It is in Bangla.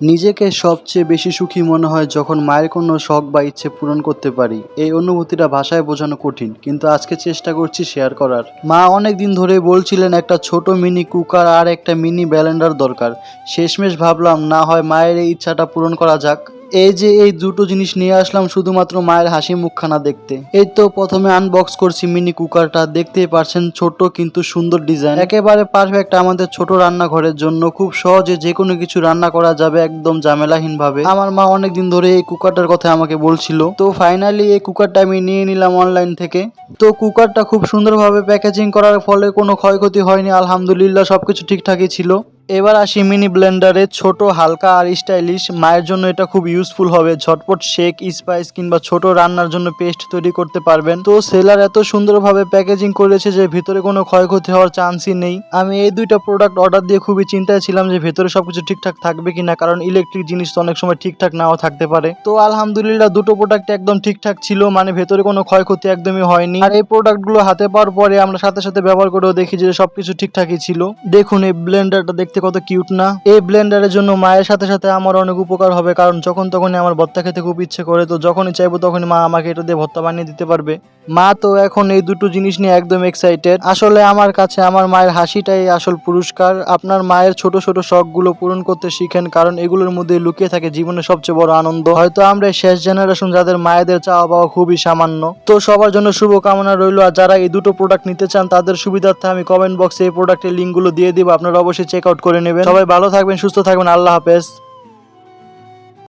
নিজেকে সবচেয়ে বেশি সুখী মনে হয় যখন মায়ের কোনো শখ বা ইচ্ছে পূরণ করতে পারি। এই অনুভূতিটা ভাষায় বোঝানো কঠিন, কিন্তু আজকে চেষ্টা করছি শেয়ার করার। মা অনেক দিন ধরেই বলছিলেন একটা ছোট মিনি কুকার আর একটা মিনি ব্লেন্ডার দরকার। শেষমেশ ভাবলাম না হয় মায়ের এই ইচ্ছাটা পূরণ করা যাক। এই যে এই দুটো জিনিস নিয়ে আসলাম শুধুমাত্র মায়ের হাসি মুখখানা দেখতে। এই তো প্রথমে আনবক্স করছি মিনি কুকারটা। দেখতেই পারছেন ছোট কিন্তু সুন্দর ডিজাইন, একেবারে পারফেক্ট আমাদের ছোট রান্নাঘরের জন্য। খুব সহজে যে কোনো কিছু রান্না করা যাবে একদম ঝামেলাহীন ভাবে। আমার মা অনেকদিন ধরে এই কুকারটার কথা আমাকে বলছিল, তো ফাইনালি এই কুকারটা আমি নিয়ে নিলাম অনলাইন থেকে। তো কুকারটা খুব সুন্দরভাবে প্যাকেজিং করার ফলে কোনো ক্ষয়ক্ষতি হয়নি, আলহামদুলিল্লাহ সবকিছু ঠিকঠাকই ছিল। এবার আসি মিনি ব্লেন্ডারে। ছোট, হালকা আর স্টাইলিশ। মায়ের জন্য এটা খুব ইউজফুল হবে। ঝটপট শেক, স্পাইস কিংবা ছোট রান্নার জন্য পেস্ট তৈরি করতে পারবেন। তো সেলার এত সুন্দরভাবে প্যাকেজিং করেছে যে ভিতরে কোনো ক্ষয়ক্ষতি হওয়ার চান্সই নেই। আমি এই দুইটা প্রোডাক্ট অর্ডার দিয়ে খুবই চিন্তায় ছিলাম যে ভেতরে সবকিছু ঠিকঠাক থাকবে কিনা, কারণ ইলেকট্রিক জিনিস তো অনেক সময় ঠিকঠাক নাও থাকতে পারে। তো আলহামদুলিল্লাহ দুটো প্রোডাক্ট একদম ঠিকঠাক ছিল, মানে ভেতরে কোনো ক্ষয়ক্ষতি একদমই হয়নি। আর এই প্রোডাক্টগুলো হাতে পাওয়ার পরে আমরা সাথে সাথে ব্যবহার করেও দেখি যে সবকিছু ঠিকঠাকই ছিল। দেখুন এই ব্লেন্ডারটা দেখতে কত কিউট না। এই ব্লেন্ডারের জন্য মায়ের সাথে সাথে আমার অনেক উপকার হবে, কারণ যখন তখনই আমার ভর্তা খেতে খুব ইচ্ছে করে। তো যখনই চাইবো তখনই মা আমাকে এটা দিয়ে ভর্তা বানিয়ে দিতে পারবে। মা তো এখন এই দুটো জিনিস নিয়ে একদম এক্সাইটেড। আসলে আমার কাছে আমার মায়ের হাসিটাই আসল পুরস্কার। আপনার মায়ের ছোট ছোট শখগুলো পূরণ করতে শিখেন, কারণ এগুলোর মধ্যে লুকিয়ে থাকে জীবনের সবচেয়ে বড় আনন্দ। হয়তো আমরা শেষ জেনারেশন যাদের মায়েদের চাওয়া পাওয়া খুবই সামান্য। তো সবার জন্য শুভকামনা রইল। আর যারা এই দুটো প্রোডাক্ট নিতে চান তাদের সুবিধার্থে আমি কমেন্ট বক্সে এই প্রোডাক্টের লিঙ্কগুলো দিয়ে দিব, আপনারা অবশ্যই চেক আউট করে নেবেন। সবাই ভালো থাকবেন, সুস্থ থাকবেন, আল্লাহ হাফেজ।